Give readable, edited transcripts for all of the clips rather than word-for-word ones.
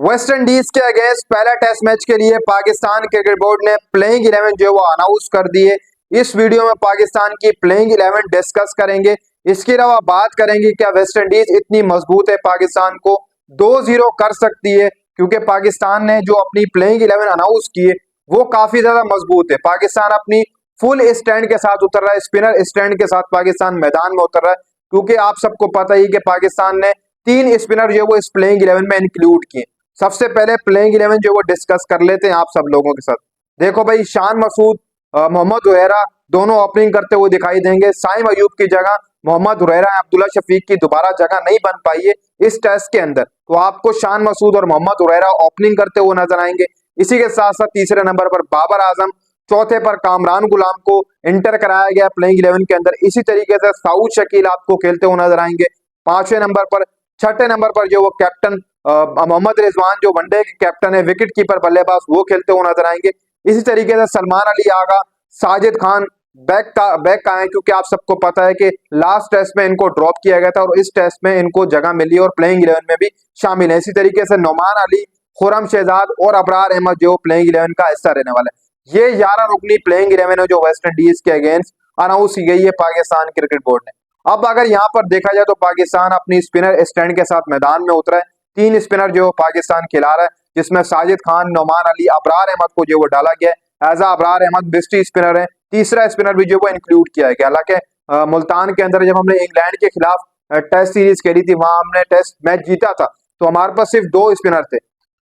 West Indies के against पहला test match के लिए पाकिस्तान क्रिकेट बोर्ड ने प्लेइंग 11 जो है वो अनाउंस कर दिए। इस वीडियो में पाकिस्तान की प्लेइंग 11 डिस्कस करेंगे। इसके अलावा बात करेंगे क्या वेस्ट इंडीज इतनी मजबूत है पाकिस्तान को 2-0 कर सकती है, क्योंकि पाकिस्तान ने जो अपनी प्लेइंग 11 अनाउंस की है वो काफी ज्यादा मजबूत है। पाकिस्तान अपनी फुल स्टैंड के साथ उतर रहा है, स्पिनर स्टैंड के साथ पाकिस्तान मैदान में उतर रहा है, क्योंकि आप सबको पता ही कि पाकिस्तान ने 3 स्पिनर जो है वो इस प्लेइंग 11 में इंक्लूड किए। सबसे पहले प्लेइंग 11 जो वो डिस्कस कर लेते हैं आप सब लोगों के साथ। देखो भाई, शान मसूद, मोहम्मद हुरैरा दोनों ओपनिंग करते हुए दिखाई देंगे। साइम अयूब की जगह मोहम्मद हुरैरा, अब्दुल्ला शफीक की दोबारा जगह नहीं बन पाई है इस टेस्ट के अंदर, तो आपको शान मसूद और मोहम्मद हुरैरा ओपनिंग करते हुए नजर आएंगे। इसी के साथ साथ तीसरे नंबर पर बाबर आजम, चौथे पर कामरान गुलाम को इंटर कराया गया प्लेइंग 11 के अंदर। इसी तरीके से साउद शकील आपको खेलते हुए नजर आएंगे पांचवें नंबर पर। छठे नंबर पर जो वो कैप्टन मोहम्मद रिजवान जो वनडे के कैप्टन है, विकेट कीपर बल्लेबाज, वो खेलते हुए नजर आएंगे। इसी तरीके से सलमान अली आगा, साजिद खान बैक का है, क्योंकि आप सबको पता है कि लास्ट टेस्ट में इनको ड्रॉप किया गया था और इस टेस्ट में इनको जगह मिली और प्लेइंग 11 में भी शामिल है। इसी तरीके से नोमान अली, खुरम शहजाद और अबरार अहमद जो प्लेइंग 11 का हिस्सा रहने वाला है। ये 11 रुकनी प्लेइंग 11 है जो वेस्ट इंडीज के अगेंस्ट अनाउंस की गई है पाकिस्तान क्रिकेट बोर्ड ने। अब अगर यहाँ पर देखा जाए तो पाकिस्तान अपनी स्पिनर स्टैंड के साथ मैदान में उतरा है। 3 स्पिनर जो पाकिस्तान खिला रहा है, जिसमें साजिद खान, नोमान अली, अबरार अहमद को जो वो डाला गया है। As Abrar Ahmed best spinner है। तीसरा स्पिनर भी जो वो इंक्लूड किया गया। हालांकि मुल्तान के अंदर जब हमने इंग्लैंड के खिलाफ टेस्ट सीरीज खेली थी, वहां हमने टेस्ट मैच जीता था, तो हमारे पास सिर्फ 2 स्पिनर थे,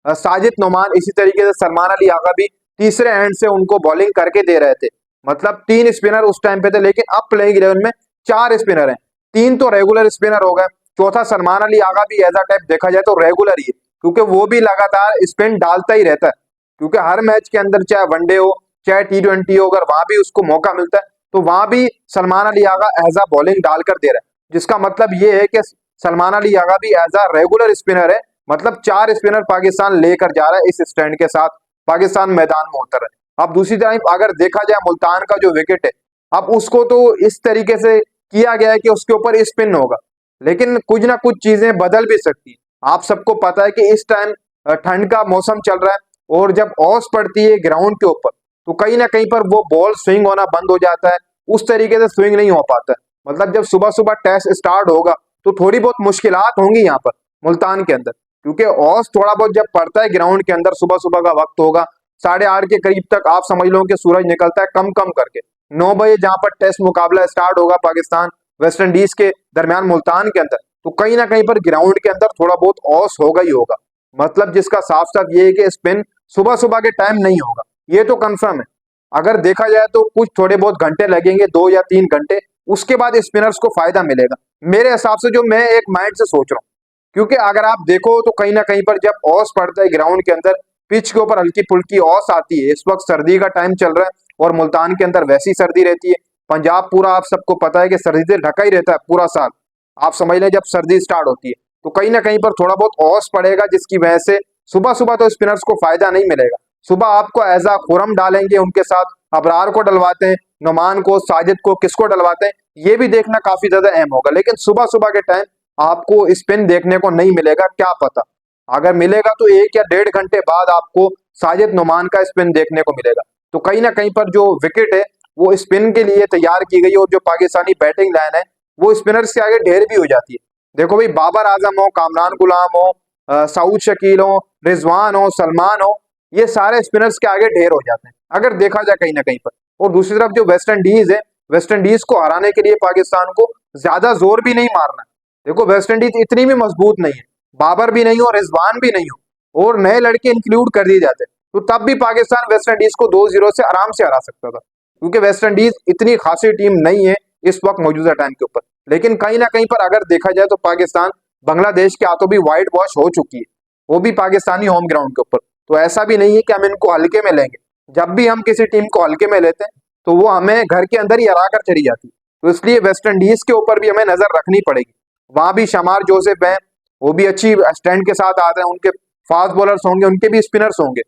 साजिद, नोमान। इसी तरीके से सलमान अली आगा भी तीसरे एंड से उनको बॉलिंग करके दे रहे थे। मतलब 3 स्पिनर उस टाइम पे थे, लेकिन अब प्लेइंग 11 में 4 स्पिनर हैं। 3 तो रेगुलर स्पिनर हो गए। चौथा सलमान अली आगा भी एज अ टाइप देखा जाए तो रेगुलर ही है, क्योंकि वो भी लगातार स्पिन डालता ही रहता है, क्योंकि हर मैच के अंदर चाहे वनडे हो चाहे T20 हो, अगर वहां भी उसको मौका मिलता है तो वहां भी Salman Ali Agha as a bowling डालकर दे रहा है, जिसका मतलब ये है कि सलमान अली आगा भी एज अ रेगुलर स्पिनर है। मतलब 4 स्पिनर पाकिस्तान लेकर जा रहा है इस स्टैंड के साथ, पाकिस्तान मैदान में उतर है। अब दूसरी तरफ अगर देखा जाए मुल्तान का जो विकेट है, अब उसको तो इस तरीके से किया गया है कि उसके ऊपर स्पिन होगा, लेकिन कुछ ना कुछ चीजें बदल भी सकती है। आप सबको पता है कि इस टाइम ठंड का मौसम चल रहा है और जब ओस पड़ती है ग्राउंड के ऊपर तो कहीं ना कहीं पर वो बॉल स्विंग होना बंद हो जाता है, उस तरीके से स्विंग नहीं हो पाता है। मतलब जब सुबह सुबह टेस्ट स्टार्ट होगा तो थोड़ी बहुत मुश्किलात होंगी यहाँ पर मुल्तान के अंदर, क्योंकि ओस थोड़ा बहुत जब पड़ता है ग्राउंड के अंदर, सुबह सुबह का वक्त होगा 8:30 के करीब तक, आप समझ लो कि सूरज निकलता है कम कम करके 9 बजे, जहां पर टेस्ट मुकाबला स्टार्ट होगा पाकिस्तान वेस्ट इंडीज के दरमियान मुल्तान के अंदर, तो कहीं ना कहीं पर ग्राउंड के अंदर थोड़ा बहुत ओस होगा ही होगा। मतलब जिसका साफ साफ ये है कि स्पिन सुबह सुबह के टाइम नहीं होगा, ये तो कंफर्म है। अगर देखा जाए तो कुछ थोड़े बहुत घंटे लगेंगे, 2 या 3 घंटे, उसके बाद स्पिनर्स को फायदा मिलेगा मेरे हिसाब से, जो मैं एक माइंड से सोच रहा हूँ। क्योंकि अगर आप देखो तो कहीं ना कहीं पर जब ओस पड़ता है ग्राउंड के अंदर, पिच के ऊपर हल्की फुल्की ओस आती है। इस वक्त सर्दी का टाइम चल रहा है और मुल्तान के अंदर वैसी सर्दी रहती है। पंजाब पूरा आप सबको पता है कि सर्दी से ढका ही रहता है पूरा साल। आप समझ लें जब सर्दी स्टार्ट होती है तो कहीं ना कहीं पर थोड़ा बहुत ओस पड़ेगा, जिसकी वजह से सुबह सुबह तो स्पिनर्स को फायदा नहीं मिलेगा। सुबह आपको एज आ खुरम डालेंगे, उनके साथ अबरार को डलवाते हैं, नुमान को, साजिद को, किसको डलवाते हैं, ये भी देखना काफी ज्यादा अहम होगा। लेकिन सुबह सुबह के टाइम आपको स्पिन देखने को नहीं मिलेगा, क्या पता अगर मिलेगा तो 1 या 1.5 घंटे बाद आपको साजिद, नुमान का स्पिन देखने को मिलेगा। तो कहीं ना कहीं पर जो विकेट है वो स्पिन के लिए तैयार की गई है, और जो पाकिस्तानी बैटिंग लाइन है वो स्पिनर्स के आगे ढेर भी हो जाती है। देखो भाई, बाबर आजम हो, कामरान गुलाम हो, साउद शकील हो, रिजवान हो, सलमान हो, ये सारे स्पिनर्स के आगे ढेर हो जाते हैं अगर देखा जाए कहीं ना कहीं पर। और दूसरी तरफ जो वेस्ट इंडीज है, वेस्ट इंडीज को हराने के लिए पाकिस्तान को ज्यादा जोर भी नहीं मारना है। देखो वेस्ट इंडीज इतनी भी मजबूत नहीं है, बाबर भी नहीं हो, रिजवान भी नहीं हो, और नए लड़के इंक्लूड कर दिए जाते, तो तब भी पाकिस्तान वेस्ट इंडीज को 2-0 से आराम से हरा सकता था, क्योंकि वेस्ट इंडीज इतनी खासी टीम नहीं है इस वक्त मौजूदा टाइम के ऊपर। लेकिन कहीं ना कहीं पर अगर देखा जाए तो पाकिस्तान बांग्लादेश के हाथों भी वाइट वॉश हो चुकी है, वो भी पाकिस्तानी होम ग्राउंड के ऊपर। तो ऐसा भी नहीं है कि हम इनको हल्के में लेंगे। जब भी हम किसी टीम को हल्के में लेते हैं तो वो हमें घर के अंदर ही हरा कर चली जाती है। तो इसलिए वेस्ट इंडीज के ऊपर भी हमें नजर रखनी पड़ेगी। वहां भी शमार जोसेफ हैं, वो भी अच्छी स्टैंड के साथ आते हैं, उनके फास्ट बॉलर्स होंगे, उनके भी स्पिनर्स होंगे।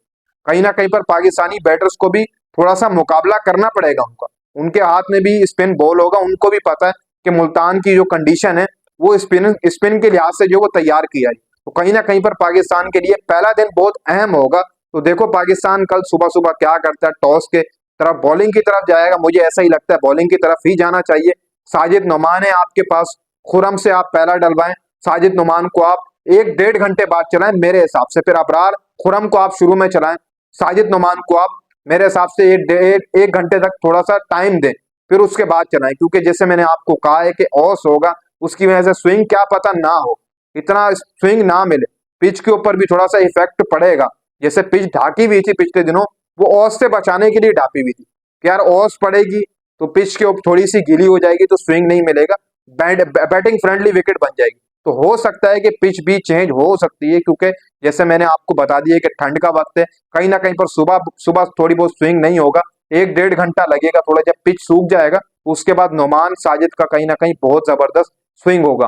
कहीं ना कहीं पर पाकिस्तानी बैटर्स को भी थोड़ा सा मुकाबला करना पड़ेगा उनका। उनके हाथ में भी स्पिन बॉल होगा, उनको भी पता है कि मुल्तान की जो कंडीशन है वो स्पिन स्पिन के लिहाज से जो वो तैयार की जाए। तो कहीं ना कहीं पर पाकिस्तान के लिए पहला दिन बहुत अहम होगा। तो देखो पाकिस्तान कल सुबह सुबह क्या करता है, टॉस के तरफ बॉलिंग की तरफ जाएगा, मुझे ऐसा ही लगता है बॉलिंग की तरफ ही जाना चाहिए। साजिद नोमान है आपके पास, खुरम से आप पहला डलवाएं, साजिद नोमान को आप 1-1.5 घंटे बाद चलाएं मेरे हिसाब से, फिर अबरार खुरम को आप शुरू में चलाएं, साजिद नोमान को आप मेरे हिसाब से एक घंटे तक थोड़ा सा टाइम दें, फिर उसके बाद चलाएं, क्योंकि जैसे मैंने आपको कहा है कि ऑस होगा, उसकी वजह से स्विंग क्या पता ना हो, इतना स्विंग ना मिले, पिच के ऊपर भी थोड़ा सा इफेक्ट पड़ेगा। जैसे पिच ढाकी हुई थी पिछले दिनों, वो ऑस से बचाने के लिए ढापी हुई थी कि यार ऑस पड़ेगी तो पिच के ऊपर थोड़ी सी गीली हो जाएगी तो स्विंग नहीं मिलेगा, बैटिंग फ्रेंडली विकेट बन जाएगी। तो हो सकता है कि पिच भी चेंज हो सकती है, क्योंकि जैसे मैंने आपको बता दिया कि ठंड का वक्त है, कहीं ना कहीं पर सुबह सुबह थोड़ी बहुत स्विंग नहीं होगा, 1-1.5 घंटा लगेगा, थोड़ा जब पिच सूख जाएगा उसके बाद नोमान साजिद का कहीं ना कहीं बहुत जबरदस्त स्विंग होगा।